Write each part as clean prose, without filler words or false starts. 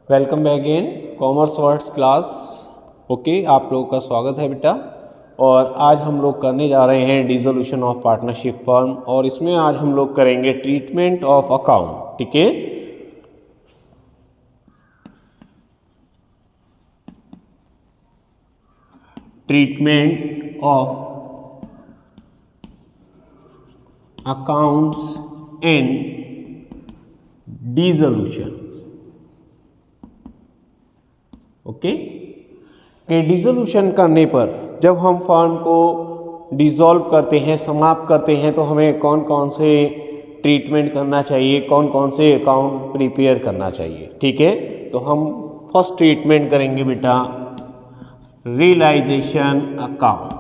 Welcome back again commerce words class. Okay, आप लोगों का स्वागत है बेटा। और आज हम लोग करने जा रहे हैं डिसोल्यूशन ऑफ पार्टनरशिप फर्म, और इसमें आज हम लोग करेंगे ट्रीटमेंट ऑफ अकाउंट। ठीक है, treatment of accounts and dissolutions. Okay, कि डिसोल्यूशन करने पर जब हम फर्म को डिसॉल्व करते हैं, समाप्त करते हैं, तो हमें कौन कौन से ट्रीटमेंट करना चाहिए, कौन कौन से अकाउंट प्रिपेयर करना चाहिए। ठीक है, तो हम फर्स्ट ट्रीटमेंट करेंगे बेटा realisation account.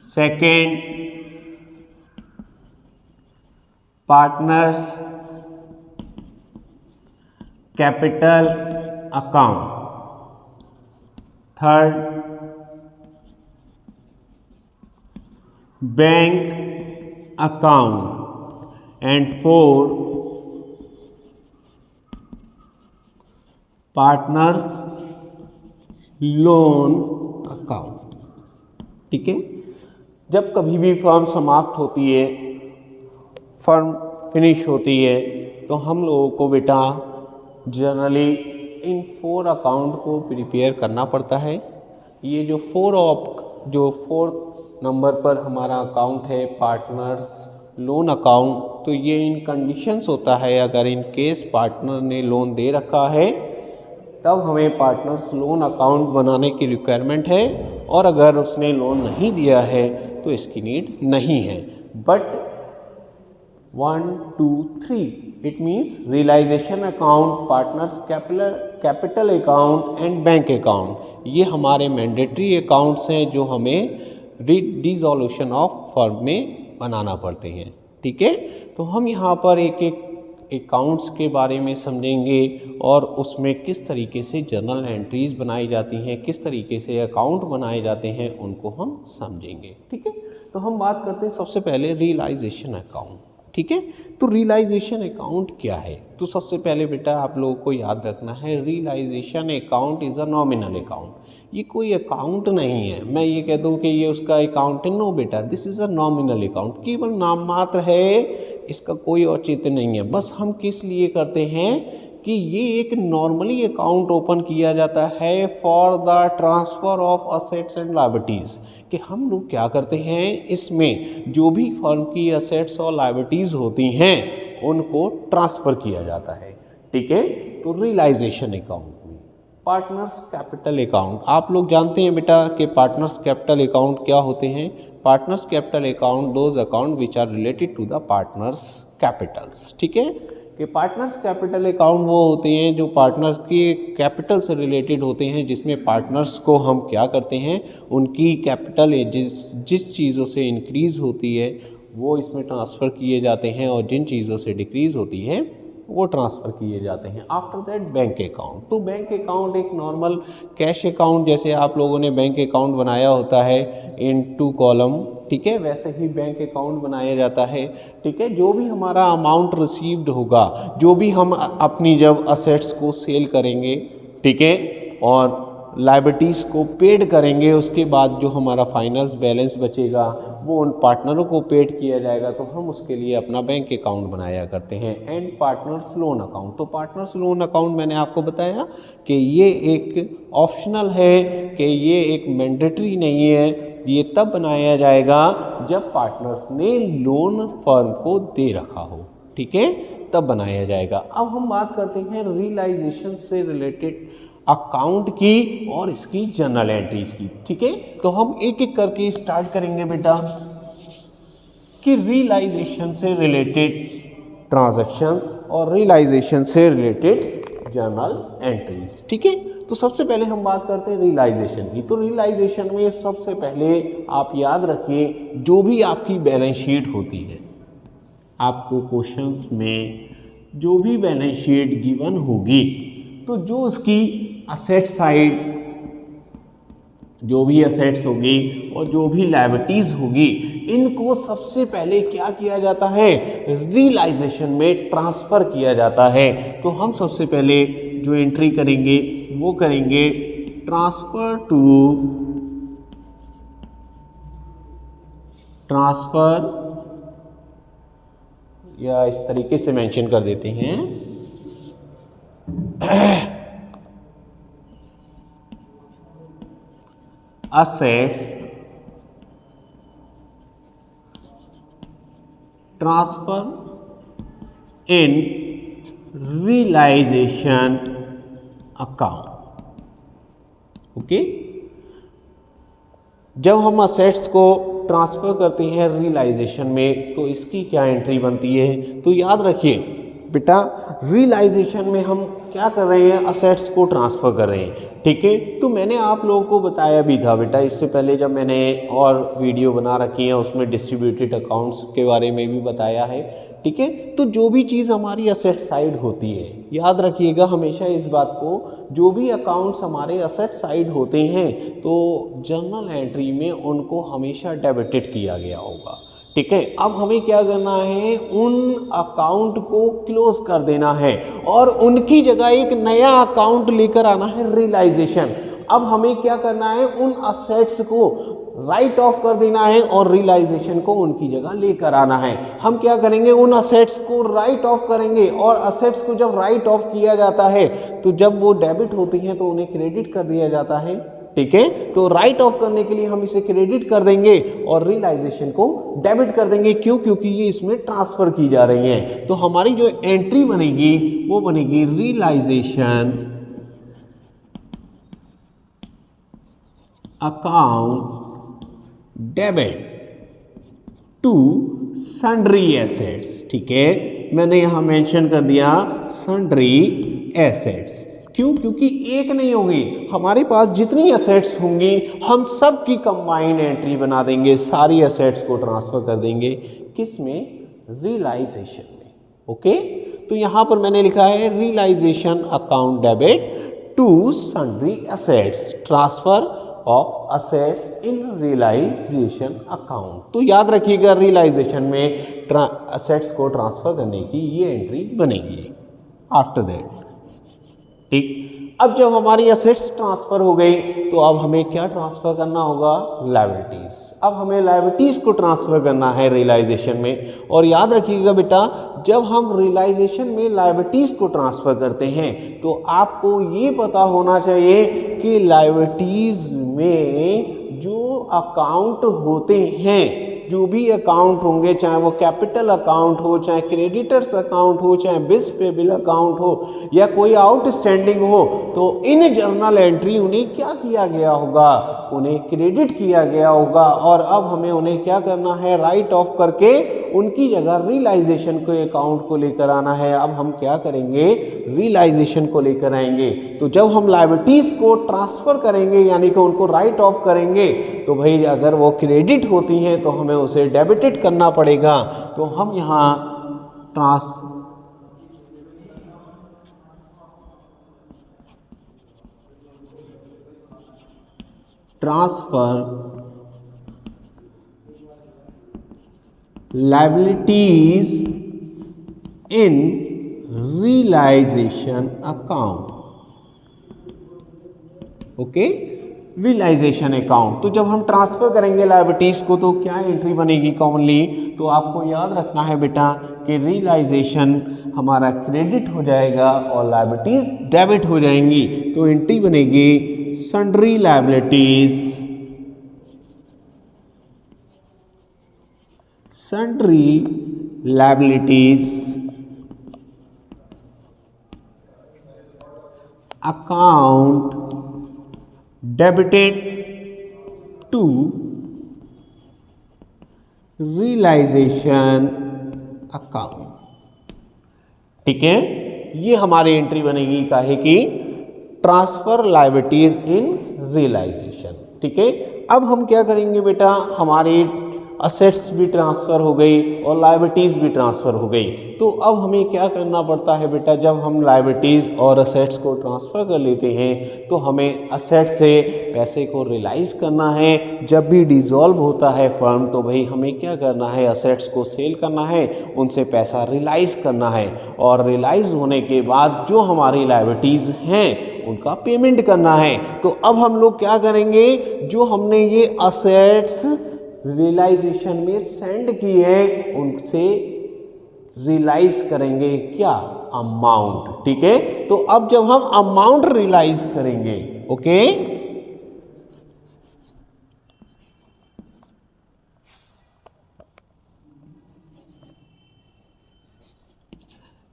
Second, partners capital account. Third, bank account. And fourth, partners loan account. ठीक है, जब कभी भी फर्म समाप्त होती है, फर्म फिनिश होती है, तो हम लोगों को बेटा जनरली इन 4 अकाउंट को प्रिपेयर करना पड़ता है। ये जो 4 नंबर पर हमारा अकाउंट है पार्टनर्स लोन अकाउंट, तो ये इन कंडीशंस होता है, अगर इन केस पार्टनर ने लोन दे रखा है तब हमें पार्टनर्स लोन अकाउंट बनाने की रिक्वायरमेंट है, और अगर उसने लोन नहीं दिया है तो इसकी नीड नहीं है। But 1, 2, 3 it means realisation account, partners capital account and bank account, ये हमारे मैंडेटरी अकाउंट्स हैं जो हमें डिसॉल्यूशन ऑफ फर्म में बनाना पड़ते हैं। ठीक है, तो हम यहाँ पर एक एक अकाउंट्स के बारे में समझेंगे और उसमें किस तरीके से जर्नल एंट्रीज बनाई जाती हैं, किस तरीके से अकाउंट बनाए जाते हैं, उनको हम समझेंगे। ठीक है, तो हम बात करते हैं सबसे पहले रियलाइजेशन अकाउंट। ठीक है, तो रियलाइजेशन अकाउंट क्या है? तो सबसे पहले बेटा आप लोगों को याद रखना है, realisation account is a nominal account. ये कोई अकाउंट नहीं है, मैं ये कह दूं कि ये उसका अकाउंट है, नो बेटा, this is a nominal account, केवल नाम मात्र है, इसका कोई औचित्य नहीं है। बस हम किस लिए करते हैं कि ये एक नॉर्मली अकाउंट ओपन किया जाता है for the transfer of assets and liabilities, कि हम लोग क्या करते हैं, इसमें जो भी फर्म की असेट्स और लायबिलिटीज़ होती हैं उनको ट्रांसफ़र किया जाता है। ठीक है, तो रियलाइजेशन अकाउंट में पार्टनर्स कैपिटल अकाउंट, आप लोग जानते हैं बेटा कि पार्टनर्स कैपिटल अकाउंट क्या होते हैं। Partners capital account those account which are related to the partners capitals. ठीक है, कि पार्टनर्स कैपिटल अकाउंट वो होते हैं जो पार्टनर्स के कैपिटल से रिलेटेड होते हैं, जिसमें पार्टनर्स को हम क्या करते हैं, उनकी कैपिटल जिस चीज़ों से इंक्रीज़ होती है वो इसमें ट्रांसफ़र किए जाते हैं, और जिन चीज़ों से डिक्रीज़ होती है वो ट्रांसफ़र किए जाते हैं। आफ्टर दैट बैंक अकाउंट, तो बैंक अकाउंट एक नॉर्मल कैश अकाउंट जैसे आप लोगों ने बैंक अकाउंट बनाया होता है इन 2 कॉलम, ठीक है, वैसे ही बैंक अकाउंट बनाया जाता है। ठीक है, जो भी हमारा अमाउंट रिसीव्ड होगा, जो भी हम अपनी जब असेट्स को सेल करेंगे, ठीक है, और लायबिलिटीज़ को पेड करेंगे, उसके बाद जो हमारा फाइनल्स बैलेंस बचेगा वो उन पार्टनरों को पेड किया जाएगा, तो हम उसके लिए अपना बैंक अकाउंट बनाया करते हैं। एंड पार्टनर्स लोन अकाउंट, तो पार्टनर्स लोन अकाउंट मैंने आपको बताया कि ये एक ऑप्शनल है, कि ये एक मैंडेटरी नहीं है, ये तब बनाया जाएगा जब पार्टनर्स ने लोन फर्म को दे रखा हो। ठीक है, तब बनाया जाएगा। अब हम बात करते हैं रियलाइजेशन से रिलेटेड अकाउंट की और इसकी जर्नल एंट्रीज की। ठीक है, तो हम एक एक करके स्टार्ट करेंगे बेटा कि रियलाइजेशन से रिलेटेड ट्रांजैक्शंस और रियलाइजेशन से रिलेटेड जर्नल एंट्रीज। ठीक है, तो सबसे पहले हम बात करते हैं रियलाइजेशन की। तो रियलाइजेशन में सबसे पहले आप याद रखिए, जो भी आपकी बैलेंस शीट होती है, आपको क्वेश्चंस में जो भी बैलेंस शीट गिवन होगी, तो जो उसकी असेट साइड जो भी असेट्स होगी और जो भी लायबिलिटीज होगी, इनको सबसे पहले क्या किया जाता है, रियलाइजेशन में ट्रांसफर किया जाता है। तो हम सबसे पहले जो एंट्री करेंगे वो करेंगे ट्रांसफर या इस तरीके से मेंशन कर देते हैं assets transfer in realization account। Okay, जब हम असेट्स को ट्रांसफर करते हैं रियलाइजेशन में तो इसकी क्या एंट्री बनती है। तो याद रखिए बेटा, रियलाइजेशन में हम क्या कर रहे हैं, असेट्स को ट्रांसफर कर रहे हैं। ठीक है, तो मैंने आप लोगों को बताया भी था बेटा, इससे पहले जब मैंने और वीडियो बना रखी है उसमें डिस्ट्रीब्यूटेड अकाउंट्स के बारे में भी बताया है। ठीक है, तो जो भी चीज़ हमारी असेट साइड होती है, याद रखिएगा हमेशा इस बात को, जो भी अकाउंट्स हमारे असेट साइड होते हैं तो जर्नल एंट्री में उनको हमेशा डेबिटेड किया गया होगा। ठीक है, अब हमें क्या करना है, उन अकाउंट को क्लोज कर देना है और उनकी जगह एक नया अकाउंट लेकर आना है, रियलाइजेशन। अब हमें क्या करना है, उन असेट्स को राइट ऑफ कर देना है और रियलाइजेशन को उनकी जगह लेकर आना है। हम क्या करेंगे, उन असेट्स को राइट ऑफ करेंगे और असेट्स को जब राइट ऑफ किया जाता है तो जब वो डेबिट होती हैं तो उन्हें क्रेडिट कर दिया जाता है। ठीक है, तो राइट ऑफ करने के लिए हम इसे क्रेडिट कर देंगे और रियलाइजेशन को डेबिट कर देंगे। क्यों? क्योंकि ये इसमें ट्रांसफर की जा रही हैं। तो हमारी जो एंट्री बनेगी वो बनेगी realisation account debit to sundry assets. ठीक है, मैंने यहां मेंशन कर दिया सन्ड्री एसेट्स। क्यों? क्योंकि एक नहीं होगी, हमारे पास जितनी एसेट्स होंगी हम सब की कंबाइंड एंट्री बना देंगे, सारी एसेट्स को ट्रांसफर कर देंगे किस में, रियलाइजेशन में। ओके, तो यहां पर मैंने लिखा है realisation account debit to sundry assets, transfer of assets in realisation account. तो याद रखिएगा रियलाइजेशन में असेट्स को ट्रांसफर करने की ये एंट्री बनेगी। आफ्टर दैट, ठीक, अब जब हमारी असेट्स ट्रांसफर हो गई तो अब हमें क्या ट्रांसफर करना होगा, लायबिलिटीज। अब हमें लायबिलिटीज को ट्रांसफर करना है रियलाइजेशन में। और याद रखिएगा बेटा, जब हम रियलाइजेशन में लायबिलिटीज को ट्रांसफर करते हैं तो आपको ये पता होना चाहिए कि लायबिलिटीज में जो अकाउंट होते हैं, जो भी अकाउंट होंगे, चाहे वो कैपिटल अकाउंट हो, चाहे क्रेडिटर्स अकाउंट हो, चाहे बिल्स पेबल अकाउंट हो या कोई आउटस्टैंडिंग हो, तो इन जर्नल एंट्री उन्हें क्या किया गया होगा, उन्हें क्रेडिट किया गया होगा। और अब हमें उन्हें क्या करना है, राइट ऑफ करके उनकी जगह रियलाइजेशन के अकाउंट को लेकर आना है। अब हम क्या करेंगे, रियलाइजेशन को लेकर आएंगे। तो जब हम लायबिलिटीज को ट्रांसफर करेंगे यानी कि उनको राइट ऑफ करेंगे तो भाई अगर वो क्रेडिट होती हैं तो हमें उसे डेबिटेड करना पड़ेगा। तो हम यहाँ transfer liabilities in realisation account. Okay, realization account. तो जब हम ट्रांसफर करेंगे लायबिलिटीज को तो क्या एंट्री बनेगी कॉमनली, तो आपको याद रखना है बेटा कि रियलाइजेशन हमारा क्रेडिट हो जाएगा और लायबिलिटीज डेबिट हो जाएंगी। तो एंट्री बनेगी sundry liabilities, sundry liabilities account debited to realisation account. ठीक है, ये हमारी एंट्री बनेगी काहे की, ट्रांसफर लायबिलिटीज इन रियलाइजेशन। ठीक है, अब हम क्या करेंगे बेटा, हमारे असेट्स भी ट्रांसफ़र हो गई और लायबिलिटीज़ भी ट्रांसफ़र हो गई। तो अब हमें क्या करना पड़ता है बेटा, जब हम लायबिलिटीज़ और असेट्स को ट्रांसफ़र कर लेते हैं तो हमें असेट्स से पैसे को रियलाइज़ करना है। जब भी डिसॉल्व होता है फर्म तो भाई हमें क्या करना है, असेट्स को सेल करना है, उनसे पैसा रियलाइज़ करना है और रियलाइज़ होने के बाद जो हमारी लायबिलिटीज़ हैं उनका पेमेंट करना है। तो अब हम लोग क्या करेंगे, जो हमने ये असेट्स रियलाइजेशन में सेंड किए हैं उनसे रियलाइज करेंगे क्या, अमाउंट। ठीक है, तो अब जब हम अमाउंट रियलाइज करेंगे, okay,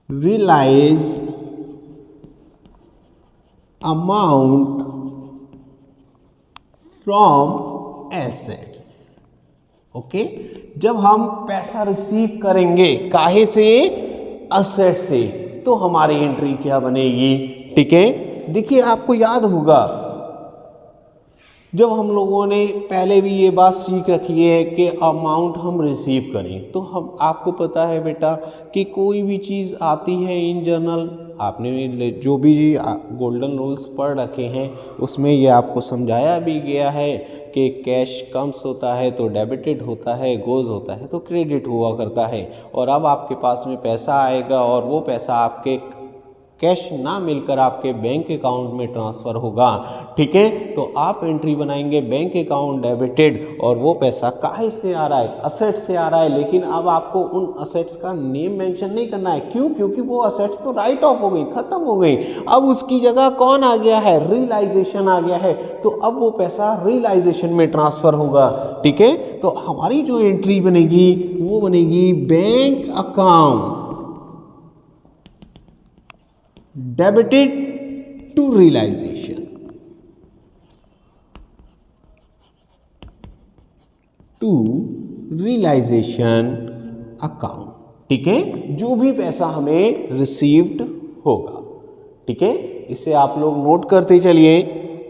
realise amount from assets. Okay, जब हम पैसा रिसीव करेंगे काहे से, असेट से, तो हमारी एंट्री क्या बनेगी। ठीक है, देखिए आपको याद होगा जब हम लोगों ने पहले भी ये बात सीख रखी है कि अमाउंट हम रिसीव करें, तो हम आपको पता है बेटा कि कोई भी चीज़ आती है इन जनरल, आपने जो भी गोल्डन रूल्स पढ़ रखे हैं उसमें ये आपको समझाया भी गया है कि कैश कम्स होता है तो डेबिटेड होता है, गोज़ होता है तो क्रेडिट हुआ करता है। और अब आपके पास में पैसा आएगा और वो पैसा आपके कैश ना मिलकर आपके बैंक अकाउंट में ट्रांसफ़र होगा। ठीक है, तो आप एंट्री बनाएंगे बैंक अकाउंट डेबिटेड, और वो पैसा काहे से आ रहा है, असेट से आ रहा है। लेकिन अब आपको उन असेट्स का नेम मेंशन नहीं करना है, क्यों, क्योंकि वो असेट्स तो राइट ऑफ हो गई, खत्म हो गई। अब उसकी जगह कौन आ गया है, रियलाइजेशन आ गया है, तो अब वो पैसा रियलाइजेशन में ट्रांसफ़र होगा। ठीक है, तो हमारी जो एंट्री बनेगी वो बनेगी bank account debited to realisation, to realisation account. ठीक है, जो भी पैसा हमें रिसीव्ड होगा। ठीक है, इसे आप लोग नोट करते चलिए,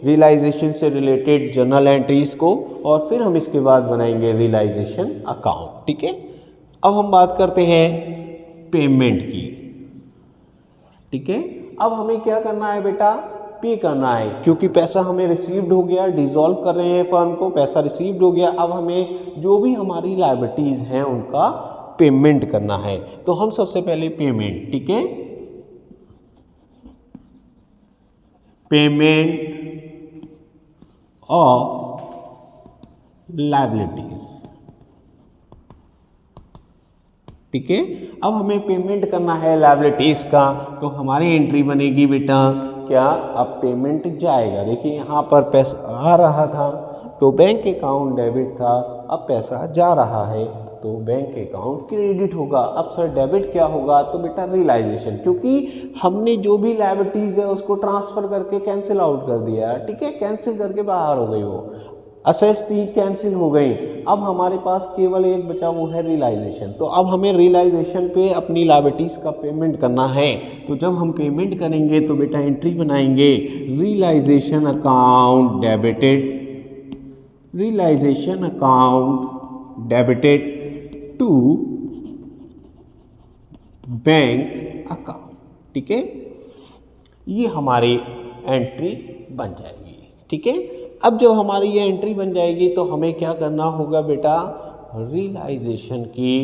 रियलाइजेशन से रिलेटेड जर्नल एंट्रीज को, और फिर हम इसके बाद बनाएंगे रियलाइजेशन अकाउंट। ठीक है, अब हम बात करते हैं पेमेंट की। ठीक है, अब हमें क्या करना है बेटा, पे करना है, क्योंकि पैसा हमें रिसीव्ड हो गया, डिसॉल्व कर रहे हैं फर्म को, पैसा रिसीव्ड हो गया। अब हमें जो भी हमारी लायबिलिटीज़ हैं उनका पेमेंट करना है। तो हम सबसे पहले पेमेंट, ठीक है, पेमेंट ऑफ लायबिलिटीज। ठीक है, अब हमें पेमेंट करना है लायबिलिटीज का, तो हमारी एंट्री बनेगी बेटा क्या, अब पेमेंट जाएगा। देखिए यहाँ पर पैसा आ रहा था तो बैंक अकाउंट डेबिट था, अब पैसा जा रहा है तो बैंक अकाउंट क्रेडिट होगा। अब सर डेबिट क्या होगा, तो बेटा रियलाइजेशन, क्योंकि हमने जो भी लायबिलिटीज है उसको ट्रांसफर करके कैंसिल आउट कर दिया। ठीक है, कैंसिल करके बाहर हो गई, वो असेट्स भी कैंसिल हो गई। अब हमारे पास केवल एक बचा, वो है रियलाइजेशन। तो अब हमें रियलाइजेशन पे अपनी लायबिलिटीज का पेमेंट करना है। तो जब हम पेमेंट करेंगे तो बेटा एंट्री बनाएंगे realisation account debited, realisation account debited to bank account. ठीक है, ये हमारी एंट्री बन जाएगी। ठीक है, अब जब हमारी ये एंट्री बन जाएगी तो हमें क्या करना होगा बेटा, रियलाइजेशन की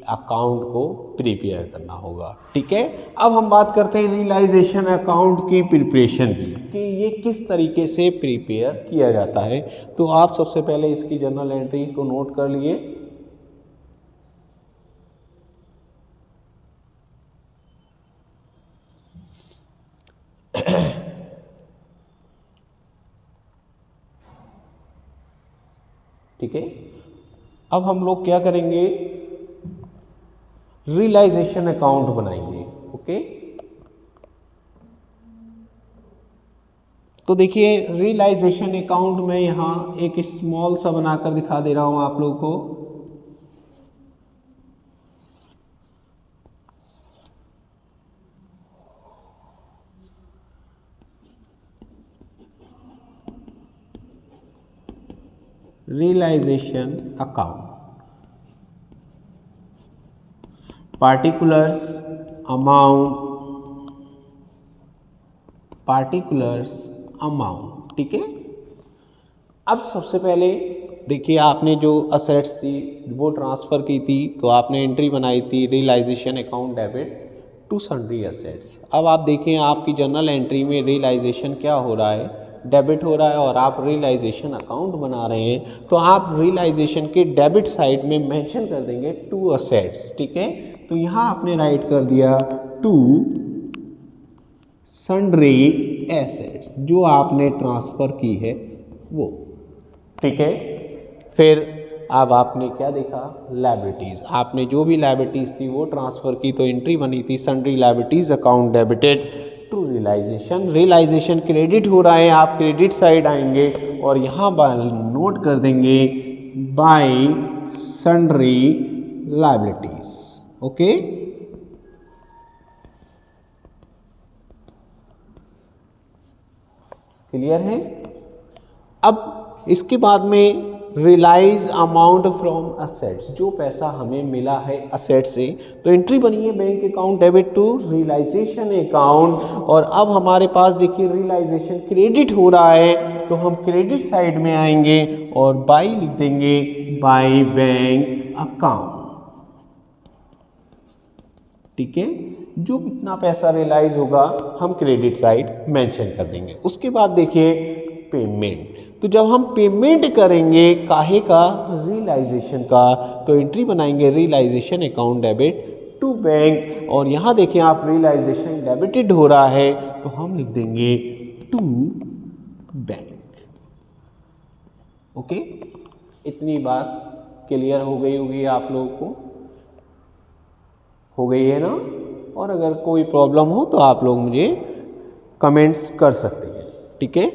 अकाउंट को प्रिपेयर करना होगा। ठीक है, अब हम बात करते हैं रियलाइजेशन अकाउंट की प्रिपरेशन की, कि ये किस तरीके से प्रिपेयर किया जाता है। तो आप सबसे पहले इसकी जर्नल एंट्री को नोट कर लिए। ठीक है, अब हम लोग क्या करेंगे, रियलाइजेशन अकाउंट बनाएंगे। ओके, तो देखिए रियलाइजेशन अकाउंट में यहाँ एक स्मॉल सा बनाकर दिखा दे रहा हूं आप लोगों को। रियलाइजेशन अकाउंट, पार्टिकुलर्स अमाउंट, ठीक है। अब सबसे पहले देखिए, आपने जो असेट्स थी वो ट्रांसफ़र की थी, तो आपने एंट्री बनाई थी realisation account debit to sundry assets. अब आप देखें, आपकी जर्नल एंट्री में रियलाइजेशन क्या हो रहा है, डेबिट हो रहा है, और आप रियलाइजेशन अकाउंट बना रहे हैं, तो आप रियलाइजेशन के डेबिट साइड में मेंशन कर देंगे टू असेट्स, ठीक है। तो यहाँ आपने राइट कर दिया टू सन्ड्री एसेट्स, जो आपने ट्रांसफ़र की है वो, ठीक है। फिर अब आपने क्या देखा, लायबिलिटीज़, आपने जो भी लायबिलिटीज़ थी वो ट्रांसफ़र की, तो एंट्री बनी थी sundry liabilities account debited to realisation credit हो रहा है, आप क्रेडिट साइड आएंगे और यहाँ नोट कर देंगे bye sundry liabilities, okay. Clear है। अब इसके बाद में रियलाइज अमाउंट फ्रॉम असेट्स, जो पैसा हमें मिला है असेट से, तो एंट्री बनी है bank account debit to realisation account, और अब हमारे पास देखिए रियलाइजेशन क्रेडिट हो रहा है, तो हम क्रेडिट साइड में आएंगे और बाय लिख देंगे बाय बैंक अकाउंट, ठीक है। जो कितना पैसा रियलाइज होगा हम क्रेडिट साइड मेंशन कर देंगे। उसके बाद देखिए पेमेंट, तो जब हम पेमेंट करेंगे काहे का, रियलाइजेशन का, तो एंट्री बनाएंगे realisation account debit to bank, और यहाँ देखिए आप रियलाइजेशन डेबिटेड हो रहा है, तो हम लिख देंगे टू बैंक, ओके। इतनी बात क्लियर हो गई होगी आप लोगों को, हो गई है ना। और अगर कोई प्रॉब्लम हो तो आप लोग मुझे कमेंट्स कर सकते हैं, ठीक है।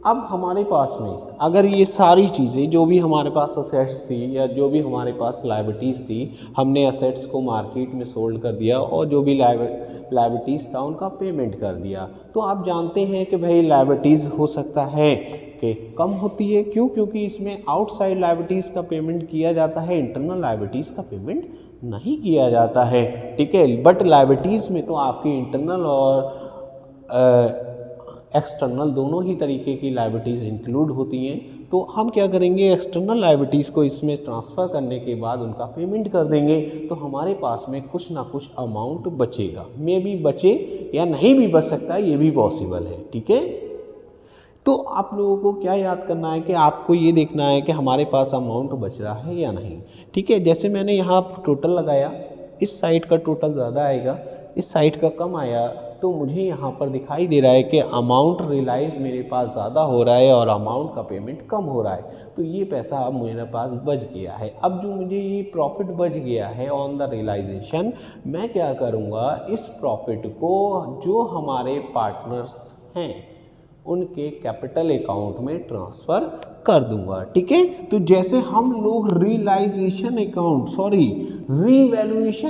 अब हमारे पास में अगर ये सारी चीज़ें जो भी हमारे पास असेट्स थी या जो भी हमारे पास लायबिलिटीज़ थी, हमने असेट्स को मार्केट में सोल्ड कर दिया और जो भी लायबिलिटीज़ था उनका पेमेंट कर दिया, तो आप जानते हैं कि भाई लायबिलिटीज़ हो सकता है कि कम होती है, क्यों, क्योंकि इसमें आउटसाइड लायबिलिटीज़ का पेमेंट किया जाता है, इंटरनल लायबिलिटीज़ का पेमेंट नहीं किया जाता है, ठीक है। बट लायबिलिटीज़ में तो आपकी इंटरनल और एक्सटर्नल दोनों ही तरीके की लायबिलिटीज़ इंक्लूड होती हैं, तो हम क्या करेंगे, एक्सटर्नल लायबिलिटीज़ को इसमें ट्रांसफ़र करने के बाद उनका पेमेंट कर देंगे, तो हमारे पास में कुछ ना कुछ अमाउंट बचेगा, मे भी बचे या नहीं भी बच सकता है, ये भी पॉसिबल है, ठीक है। तो आप लोगों को क्या याद करना है कि आपको ये देखना है कि हमारे पास अमाउंट बच रहा है या नहीं, ठीक है। जैसे मैंने यहाँ टोटल लगाया, इस साइड का टोटल ज़्यादा आएगा, इस साइड का कम आया, तो मुझे यहाँ पर दिखाई दे रहा है कि अमाउंट रियलाइज मेरे पास ज़्यादा हो रहा है और अमाउंट का पेमेंट कम हो रहा है, तो ये पैसा अब मेरे पास बच गया है। अब जो मुझे ये प्रॉफिट बच गया है ऑन द रियलाइजेशन, मैं क्या करूँगा, इस प्रॉफिट को जो हमारे पार्टनर्स हैं उनके कैपिटल अकाउंट में ट्रांसफ़र कर दूंगा, ठीक है। तो जैसे हम लोग रीवैल्यूएशन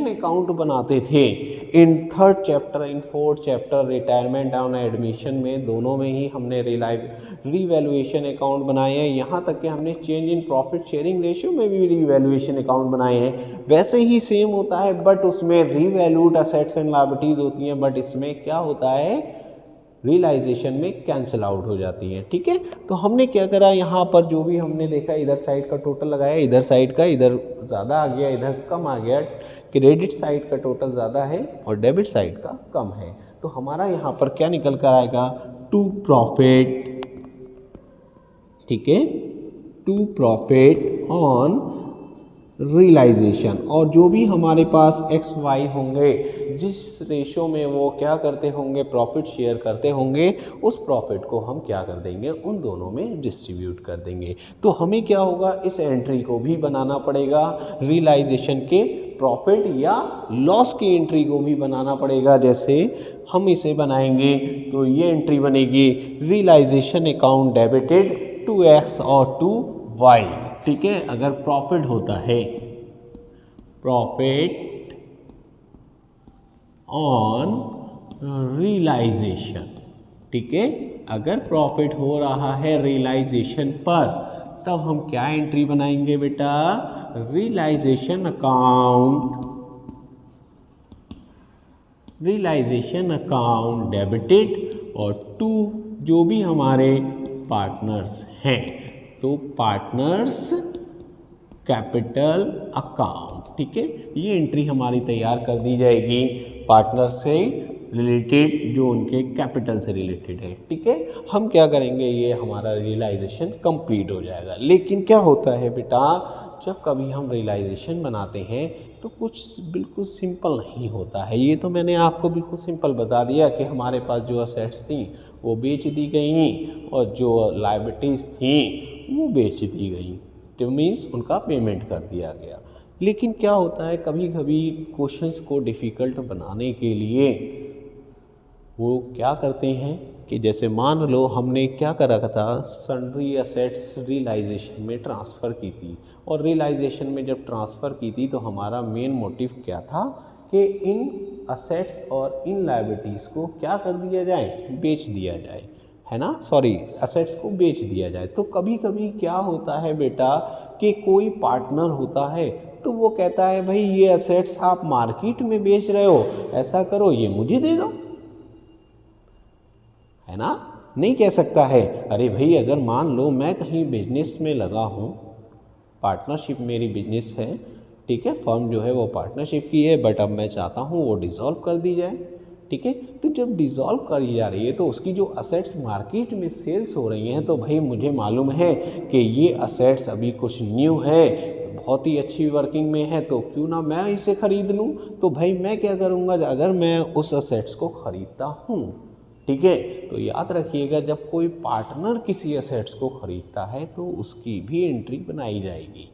अकाउंट बनाते थे in third chapter, in fourth chapter, retirement on admission में, दोनों में ही हमने रीवैल्यूएशन अकाउंट बनाए हैं। यहाँ तक कि हमने change in profit sharing ratio में भी रीवैल्यूएशन अकाउंट बनाए हैं। वैसे ही सेम होता है, बट उसमें रीवैल्यूड असेट्स एंड लायबिलिटीज़ होती हैं, बट इसमें क्या होता है, रियलाइजेशन में कैंसिल आउट हो जाती हैं, ठीक है। तो हमने क्या करा, यहाँ पर जो भी हमने देखा, इधर साइड का टोटल लगाया, इधर साइड का, इधर ज़्यादा आ गया, इधर कम आ गया, क्रेडिट साइड का टोटल ज़्यादा है और डेबिट साइड का कम है, तो हमारा यहाँ पर क्या निकल कर आएगा, टू प्रॉफिट, ठीक है, टू प्रॉफिट ऑन रियलाइजेशन। और जो भी हमारे पास एक्स वाई होंगे, जिस रेशो में वो क्या करते होंगे, प्रॉफिट शेयर करते होंगे, उस प्रॉफिट को हम क्या कर देंगे, उन दोनों में डिस्ट्रीब्यूट कर देंगे। तो हमें क्या होगा, इस एंट्री को भी बनाना पड़ेगा, रियलाइजेशन के प्रॉफिट या लॉस की एंट्री को भी बनाना पड़ेगा। जैसे हम इसे बनाएंगे तो ये एंट्री बनेगी, realisation account debited to x और टू वाई, ठीक है। अगर प्रॉफिट होता है, प्रॉफिट ऑन रियलाइजेशन, ठीक है, अगर प्रॉफिट हो रहा है रियलाइजेशन पर, तब हम क्या एंट्री बनाएंगे बेटा, realisation account realisation account debited, और 2 जो भी हमारे पार्टनर्स हैं, तो पार्टनर्स कैपिटल अकाउंट। ठीक है, ये एंट्री हमारी तैयार कर दी जाएगी पार्टनर से रिलेटेड, जो उनके कैपिटल से रिलेटेड है। ठीक है, हम क्या करेंगे, ये हमारा रियलाइजेशन कंप्लीट हो जाएगा। लेकिन क्या होता है बेटा, जब कभी हम रियलाइजेशन बनाते हैं तो कुछ बिल्कुल सिंपल नहीं होता है। ये तो मैंने आपको बिल्कुल सिंपल बता दिया कि हमारे पास जो असेट्स थी वो बेच दी गई और जो लायबिलिटीज़ थी वो बेच दी गई, तो मीन्स उनका पेमेंट कर दिया गया। लेकिन क्या होता है, कभी कभी क्वेश्चंस को डिफ़िकल्ट बनाने के लिए वो क्या करते हैं कि जैसे मान लो हमने क्या कर रखा था, सन्ड्री असेट्स रियलाइजेशन में ट्रांसफ़र की थी, और रियलाइजेशन में जब ट्रांसफ़र की थी तो हमारा मेन मोटिव क्या था कि इन असेट्स और इन लायबिलिटीज़ को क्या कर दिया जाए, बेच दिया जाए, है ना, सॉरी असेट्स को बेच दिया जाए। तो कभी कभी क्या होता है बेटा कि कोई पार्टनर होता है तो वो कहता है भाई ये असेट्स आप मार्केट में बेच रहे हो, ऐसा करो ये मुझे दे दो, है ना। नहीं कह सकता है अरे भाई अगर मान लो मैं कहीं बिजनेस में लगा हूँ, पार्टनरशिप मेरी बिजनेस है, ठीक है, फर्म जो है वो पार्टनरशिप की है, बट अब मैं चाहता हूँ वो डिसॉल्व कर दी जाए। ठीक है, तो जब डिसॉल्व करी जा रही है तो उसकी जो असेट्स मार्केट में सेल्स हो रही हैं, तो भाई मुझे मालूम है कि ये असेट्स अभी कुछ न्यू है, बहुत ही अच्छी वर्किंग में है, तो क्यों ना मैं इसे ख़रीद लूँ। तो भाई मैं क्या करूँगा, अगर मैं उस असेट्स को ख़रीदता हूँ, ठीक है, तो याद रखिएगा जब कोई पार्टनर किसी असेट्स को ख़रीदता है तो उसकी भी एंट्री बनाई जाएगी।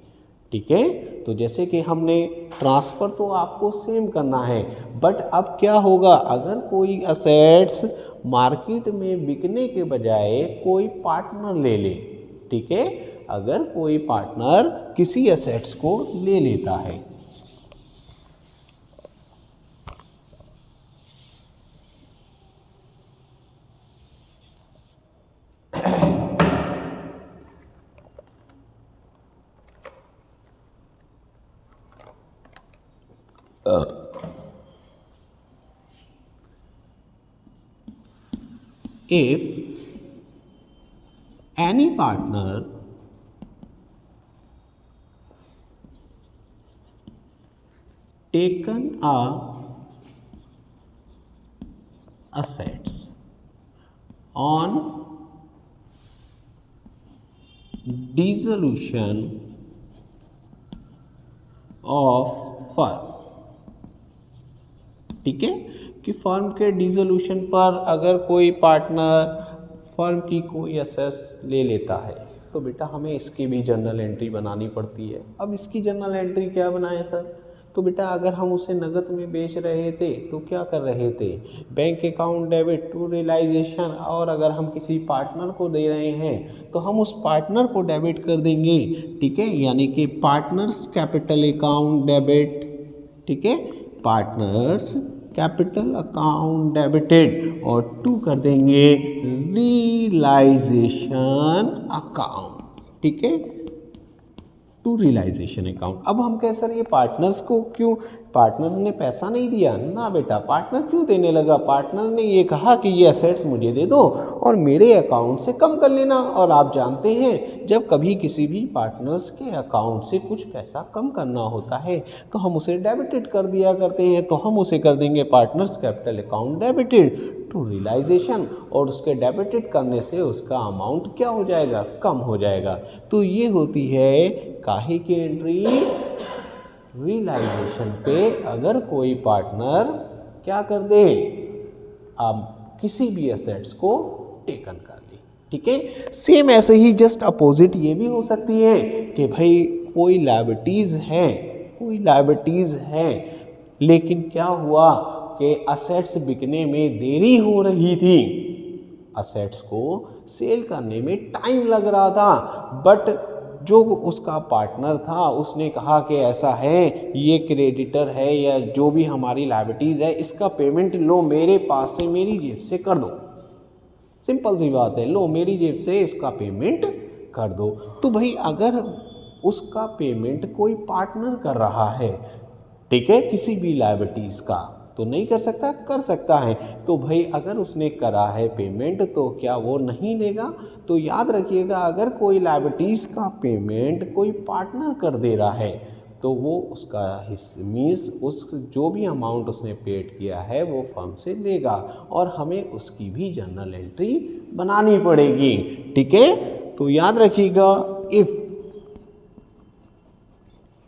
ठीक है, तो जैसे कि हमने ट्रांसफ़र तो आपको सेम करना है, बट अब क्या होगा, अगर कोई असेट्स मार्केट में बिकने के बजाय कोई पार्टनर ले ले, ठीक है, अगर कोई पार्टनर किसी असेट्स को ले लेता है, if any partner taken assets on dissolution of firm, ठीक है, कि फर्म के डिसोल्यूशन पर अगर कोई पार्टनर फर्म की कोई असेट्स ले लेता है तो बेटा हमें इसकी भी जर्नल एंट्री बनानी पड़ती है। अब इसकी जर्नल एंट्री क्या बनाए सर, तो बेटा अगर हम उसे नगद में बेच रहे थे तो क्या कर रहे थे, bank account debit to realisation, और अगर हम किसी पार्टनर को दे रहे हैं तो हम उस पार्टनर को डेबिट कर देंगे। ठीक है, यानी कि पार्टनर्स कैपिटल अकाउंट डेबिट, ठीक है, पार्टनर्स कैपिटल अकाउंट डेबिटेड, और 2 कर देंगे रियलाइजेशन अकाउंट। ठीक है, टू रियलाइजेशन अकाउंट। अब हम कह सर ये पार्टनर्स को क्यों, पार्टनर ने पैसा नहीं दिया ना बेटा, पार्टनर क्यों देने लगा, पार्टनर ने ये कहा कि ये असेट्स मुझे दे दो और मेरे अकाउंट से कम कर लेना। और आप जानते हैं जब कभी किसी भी पार्टनर्स के अकाउंट से कुछ पैसा कम करना होता है तो हम उसे डेबिटेड कर दिया करते हैं, तो हम उसे कर देंगे partners capital account debited to realisation, और उसके डेबिटेड करने से उसका अमाउंट क्या हो जाएगा, कम हो जाएगा। तो ये होती है काहे की एंट्री, रियलाइजेशन पे अगर कोई पार्टनर क्या कर दे, अब किसी भी एसेट्स को टेकन कर ले। ठीक है, सेम ऐसे ही जस्ट अपोजिट ये भी हो सकती है कि भाई कोई लायबिलिटीज़ है, कोई लायबिलिटीज़ है, लेकिन क्या हुआ कि असेट्स बिकने में देरी हो रही थी, असेट्स को सेल करने में टाइम लग रहा था, बट जो उसका पार्टनर था उसने कहा कि ऐसा है, ये क्रेडिटर है या जो भी हमारी लायबिलिटीज़ है इसका पेमेंट लो मेरे पास से, मेरी जेब से कर दो, सिंपल सी बात है, लो मेरी जेब से इसका पेमेंट कर दो। तो भाई अगर उसका पेमेंट कोई पार्टनर कर रहा है, ठीक है, किसी भी लायबिलिटीज़ का, तो नहीं कर सकता, कर सकता है। तो भाई अगर उसने करा है पेमेंट तो क्या वो नहीं लेगा? तो याद रखिएगा, अगर कोई लायबिलिटीज़ का पेमेंट कोई पार्टनर कर दे रहा है तो वो उसका मीन्स उस जो भी अमाउंट उसने पेड किया है वो फर्म से लेगा और हमें उसकी भी जर्नल एंट्री बनानी पड़ेगी। ठीक है, तो याद रखिएगा, if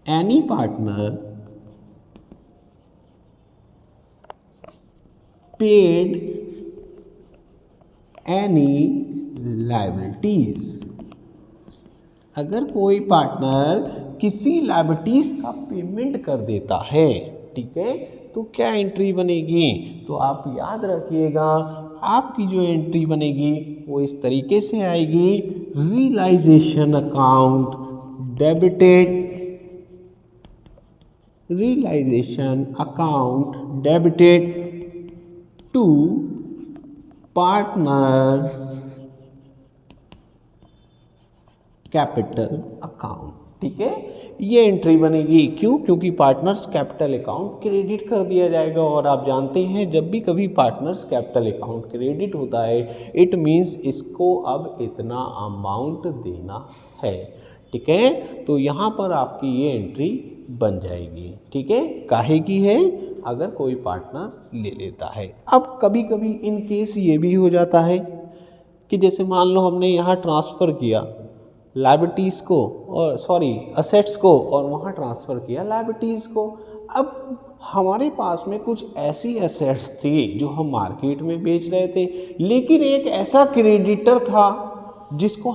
any partner paid any liabilities, अगर कोई पार्टनर किसी लायबिलिटीज का पेमेंट कर देता है, ठीक है, तो क्या एंट्री बनेगी? तो आप याद रखिएगा, आपकी जो एंट्री बनेगी वो इस तरीके से आएगी, realisation account debited, realisation account debited to partners capital account. ठीक है, ये एंट्री बनेगी। क्यों? क्योंकि पार्टनर्स कैपिटल अकाउंट क्रेडिट कर दिया जाएगा और आप जानते हैं जब भी कभी पार्टनर्स कैपिटल अकाउंट क्रेडिट होता है इट मीन्स इसको अब इतना अमाउंट देना है। ठीक है, तो यहाँ पर आपकी ये एंट्री बन जाएगी। ठीक है, काहे की है? अगर कोई पार्टनर ले लेता है। अब कभी कभी इन केस ये भी हो जाता है कि जैसे मान लो हमने यहाँ ट्रांसफ़र किया लायबिलिटीज़ को और असेट्स को और वहाँ ट्रांसफ़र किया लायबिलिटीज़ को। अब हमारे पास में कुछ ऐसी एसेट्स थी जो हम मार्केट में बेच रहे थे, लेकिन एक ऐसा क्रेडिटर था जिसको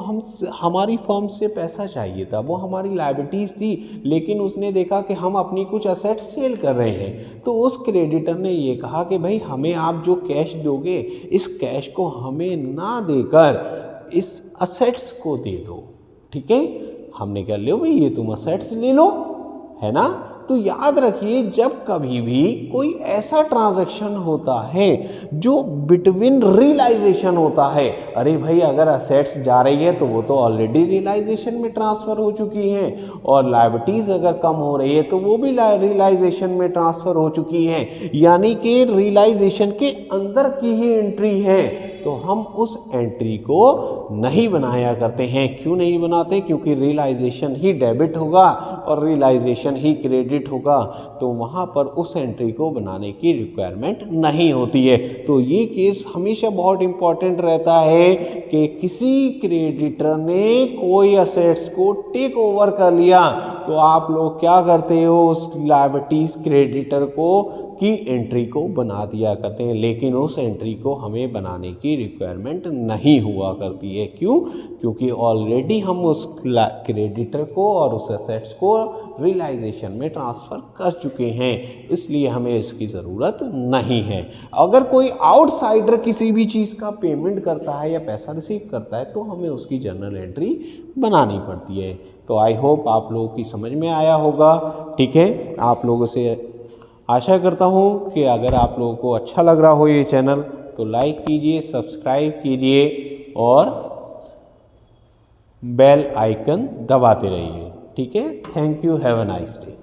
हमारी फर्म से पैसा चाहिए था, वो हमारी लायबिलिटीज़ थी, लेकिन उसने देखा कि हम अपनी कुछ असेट्स सेल कर रहे हैं, तो उस क्रेडिटर ने ये कहा कि भाई हमें आप जो कैश दोगे इस कैश को हमें ना देकर इस असेट्स को दे दो। ठीक है, हमने कहा लो भाई ये तुम असेट्स ले लो, है ना। तो याद रखिए, जब कभी भी कोई ऐसा ट्रांजैक्शन होता है जो बिटवीन रियलाइजेशन होता है, अरे भाई अगर असेट्स जा रही है तो वो तो ऑलरेडी रियलाइजेशन में ट्रांसफ़र हो चुकी हैं और लायबिलिटीज़ अगर कम हो रही है तो वो भी रियलाइजेशन में ट्रांसफ़र हो चुकी हैं, यानी कि रियलाइजेशन के अंदर की ही एंट्री है। तो हम उस एंट्री को नहीं बनाया करते हैं। क्यों नहीं बनाते? क्योंकि रियलाइजेशन ही डेबिट होगा और रियलाइजेशन ही क्रेडिट होगा, तो वहाँ पर उस एंट्री को बनाने की रिक्वायरमेंट नहीं होती है। तो ये केस हमेशा बहुत इंपॉर्टेंट रहता है कि किसी क्रेडिटर ने कोई असेट्स को टेक ओवर कर लिया तो आप लोग क्या करते हो, उस लायबिलिटीज क्रेडिटर को की एंट्री को बना दिया करते हैं, लेकिन उस एंट्री को हमें बनाने की रिक्वायरमेंट नहीं हुआ करती है। क्यों? क्योंकि ऑलरेडी हम उस क्रेडिटर को और उस असेट्स को रियलाइजेशन में ट्रांसफ़र कर चुके हैं, इसलिए हमें इसकी ज़रूरत नहीं है। अगर कोई आउटसाइडर किसी भी चीज़ का पेमेंट करता है या पैसा रिसीव करता है तो हमें उसकी जर्नल एंट्री बनानी पड़ती है। तो आई होप आप लोगों की समझ में आया होगा। ठीक है, आप लोगों से आशा करता हूँ कि अगर आप लोगों को अच्छा लग रहा हो ये चैनल तो लाइक कीजिए, सब्सक्राइब कीजिए और बेल आइकन दबाते रहिए। ठीक है, thank you, have a nice day.